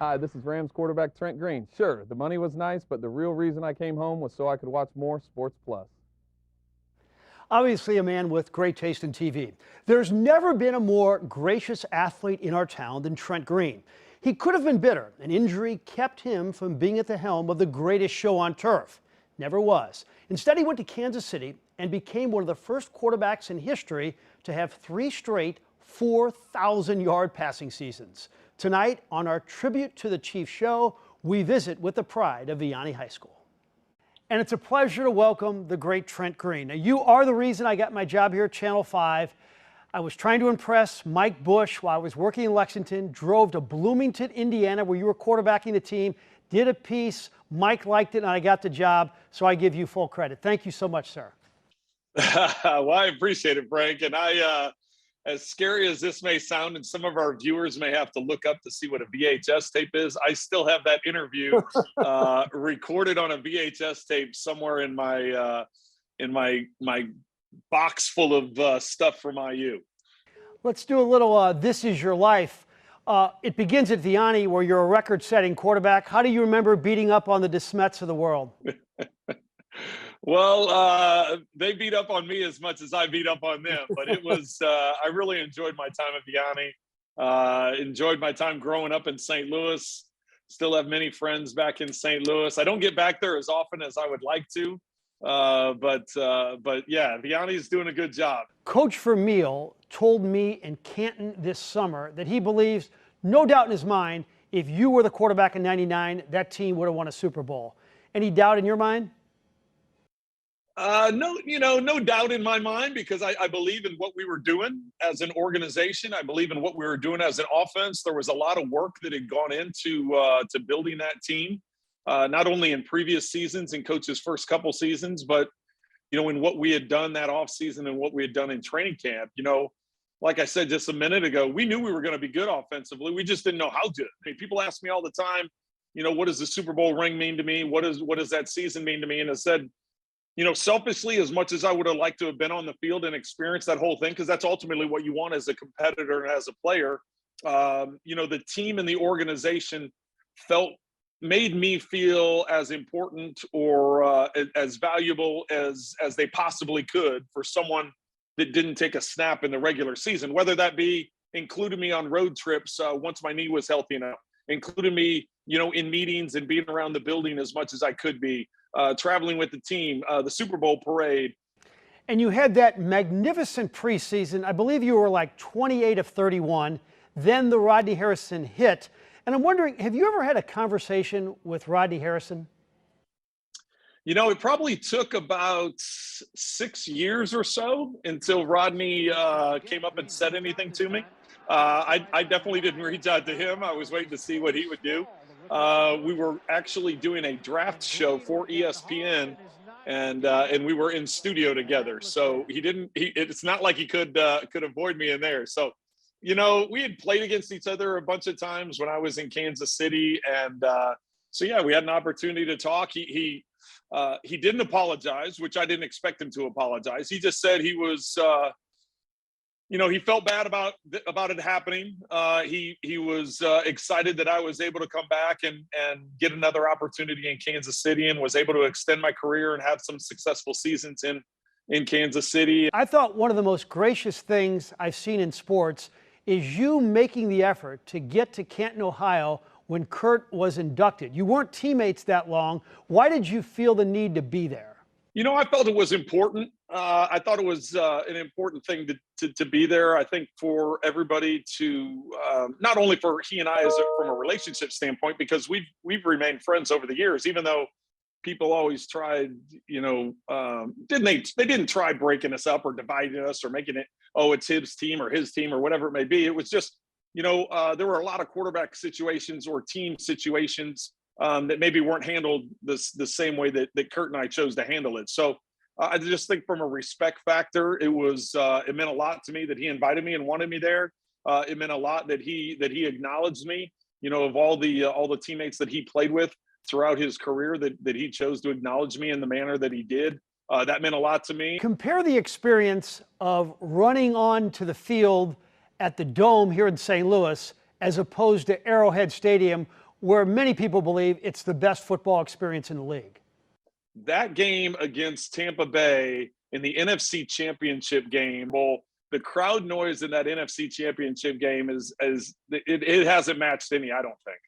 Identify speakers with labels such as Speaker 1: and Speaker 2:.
Speaker 1: Hi, this is Rams quarterback Trent Green. Sure, the money was nice, but the real reason I came home was so I could watch more Sports Plus.
Speaker 2: Obviously, a man with great taste in TV. There's never been a more gracious athlete in our town than Trent Green. He could have been bitter. An injury kept him from being at the helm of the greatest show on turf. Never was. Instead, he went to Kansas City and became one of the first quarterbacks in history to have 3 straight 4,000-yard passing seasons. Tonight, on our Tribute to the Chief show, we visit with the pride of Vianney High School. And it's a pleasure to welcome the great Trent Green. Now, you are the reason I got my job here at Channel 5. I was trying to impress Mike Bush while I was working in Lexington, drove to Bloomington, Indiana, where you were quarterbacking the team, did a piece, Mike liked it, and I got the job, so I give you full credit. Thank you so much, sir.
Speaker 3: Well, I appreciate it, Frank. And as scary as this may sound, and some of our viewers may have to look up to see what a VHS tape is, I still have that interview recorded on a VHS tape somewhere in my box full of stuff from IU.
Speaker 2: Let's do a little This Is Your Life. It begins at Vianney, where you're a record-setting quarterback. How do you remember beating up on the DeSmets of the world?
Speaker 3: Well, they beat up on me as much as I beat up on them, but it was, I really enjoyed my time at Vianney, enjoyed my time growing up in St. Louis, still have many friends back in St. Louis. I don't get back there as often as I would like to, but yeah, Vianney's doing a good job.
Speaker 2: Coach Vermeil told me in Canton this summer that he believes, no doubt in his mind, if you were the quarterback in '99, that team would have won a Super Bowl. Any doubt in your mind?
Speaker 3: No, no doubt in my mind, because I believe in what we were doing as an organization. I believe in what we were doing as an offense. There was a lot of work that had gone into to building that team, not only in previous seasons and Coach's first couple seasons, but, in what we had done that offseason and what we had done in training camp. Like I said just a minute ago, we knew we were going to be good offensively. We just didn't know how good. I mean, people ask me all the time, what does the Super Bowl ring mean to me? What does that season mean to me? And I said, selfishly, as much as I would have liked to have been on the field and experienced that whole thing, because that's ultimately what you want as a competitor and as a player, the team and the organization made me feel as important or as valuable as they possibly could for someone that didn't take a snap in the regular season, whether that be including me on road trips once my knee was healthy enough, including me, in meetings and being around the building as much as I could be, traveling with the team, the Super Bowl parade.
Speaker 2: And you had that magnificent preseason. I believe you were like 28 of 31. Then the Rodney Harrison hit. And I'm wondering, have you ever had a conversation with Rodney Harrison?
Speaker 3: It probably took about 6 years or so until Rodney came up and said anything to me. I definitely didn't reach out to him. I was waiting to see what he would do. We were actually doing a draft show for ESPN, and we were in studio together. So it's not like he could avoid me in there. So, we had played against each other a bunch of times when I was in Kansas City. And so, yeah, we had an opportunity to talk. He didn't apologize, which I didn't expect him to apologize. He just said he was, he felt bad about it happening. He was excited that I was able to come back and get another opportunity in Kansas City, and was able to extend my career and have some successful seasons in Kansas City.
Speaker 2: I thought one of the most gracious things I've seen in sports is you making the effort to get to Canton, Ohio when Kurt was inducted. You weren't teammates that long. Why did you feel the need to be there?
Speaker 3: I felt it was important. I thought it was an important thing to be there. I think for everybody to, not only for he and I from a relationship standpoint, because we've remained friends over the years, even though people always tried, they didn't try breaking us up or dividing us or making it, it's his team or whatever it may be. It was just, there were a lot of quarterback situations or team situations that maybe weren't handled the same way that Kurt and I chose to handle it. So I just think from a respect factor, it meant a lot to me that he invited me and wanted me there. It meant a lot that he acknowledged me, of all the teammates that he played with throughout his career, that he chose to acknowledge me in the manner that he did. That meant a lot to me.
Speaker 2: Compare the experience of running onto the field at the Dome here in St. Louis as opposed to Arrowhead Stadium, where many people believe it's the best football experience in the league.
Speaker 3: That game against Tampa Bay in the NFC Championship game, well, the crowd noise in that NFC Championship game it hasn't matched any, I don't think.